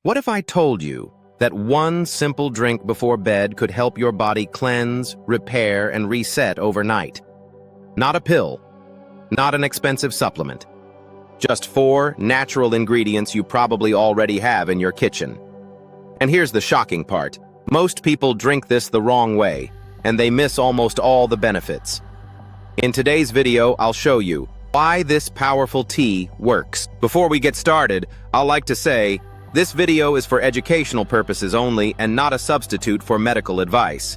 What if I told you that one simple drink before bed could help your body cleanse, repair, and reset overnight? Not a pill, not an expensive supplement. Just 4 natural ingredients you probably already have in your kitchen. And here's the shocking part. Most people drink this the wrong way, and they miss almost all the benefits. In today's video, I'll show you why this powerful tea works. Before we get started, I'd like to say, this video is for educational purposes only and not a substitute for medical advice.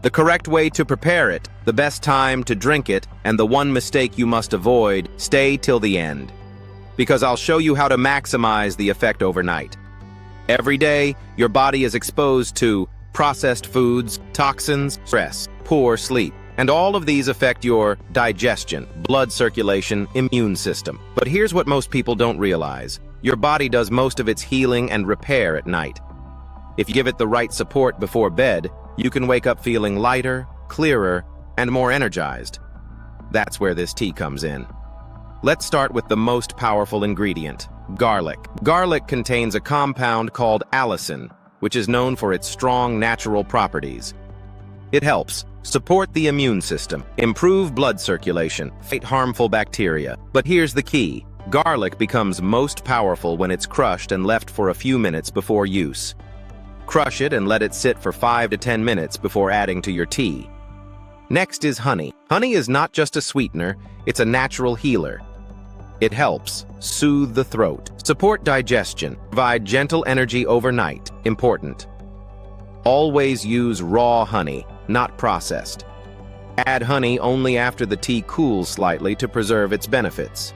The correct way to prepare it, the best time to drink it, and the one mistake you must avoid, stay till the end. Because I'll show you how to maximize the effect overnight. Every day, your body is exposed to processed foods, toxins, stress, poor sleep, and all of these affect your digestion, blood circulation, immune system. But here's what most people don't realize. Your body does most of its healing and repair at night. If you give it the right support before bed, you can wake up feeling lighter, clearer, and more energized. That's where this tea comes in. Let's start with the most powerful ingredient, garlic. Garlic contains a compound called allicin, which is known for its strong natural properties. It helps support the immune system, improve blood circulation, fight harmful bacteria. But here's the key. Garlic becomes most powerful when it's crushed and left for a few minutes before use. Crush it and let it sit for 5 to 10 minutes before adding to your tea. Next is honey. Honey is not just a sweetener, it's a natural healer. It helps soothe the throat, support digestion, provide gentle energy overnight. Important. Always use raw honey, not processed. Add honey only after the tea cools slightly to preserve its benefits.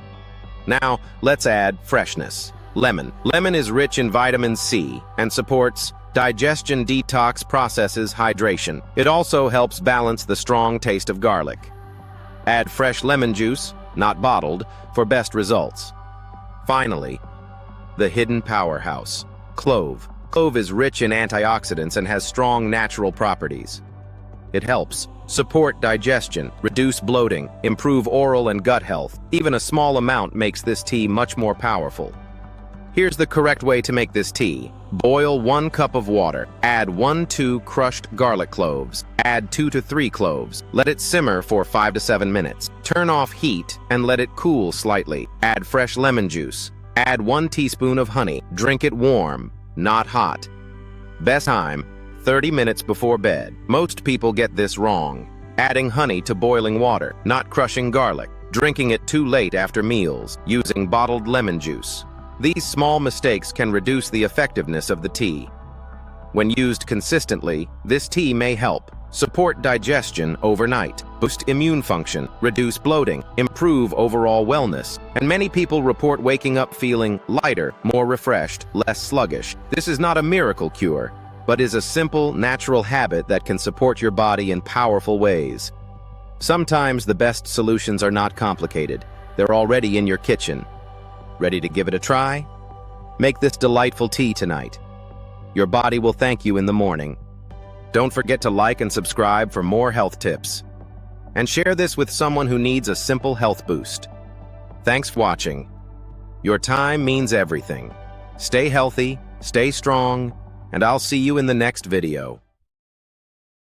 Now, let's add freshness. Lemon. Lemon is rich in vitamin C and supports digestion, detox, processes hydration. It also helps balance the strong taste of garlic. Add fresh lemon juice, not bottled, for best results. Finally, the hidden powerhouse, clove. Clove is rich in antioxidants and has strong natural properties. It helps support digestion, reduce bloating, improve oral and gut health. Even a small amount makes this tea much more powerful. Here's the correct way to make this tea. Boil 1 cup of water. Add 1-2 crushed garlic cloves. Add 2 to 3 cloves. Let it simmer for 5 to 7 minutes. Turn off heat and let it cool slightly. Add fresh lemon juice. Add 1 teaspoon of honey. Drink it warm, not hot. Best time, 30 minutes before bed. Most people get this wrong. Adding honey to boiling water, not crushing garlic. Drinking it too late after meals. Using bottled lemon juice. These small mistakes can reduce the effectiveness of the tea. When used consistently, this tea may help support digestion overnight, boost immune function, reduce bloating, improve overall wellness, and many people report waking up feeling lighter, more refreshed, less sluggish. This is not a miracle cure, but is a simple, natural habit that can support your body in powerful ways. Sometimes the best solutions are not complicated. They're already in your kitchen. Ready to give it a try? Make this delightful tea tonight. Your body will thank you in the morning. Don't forget to like and subscribe for more health tips. And share this with someone who needs a simple health boost. Thanks for watching. Your time means everything. Stay healthy, stay strong, and I'll see you in the next video.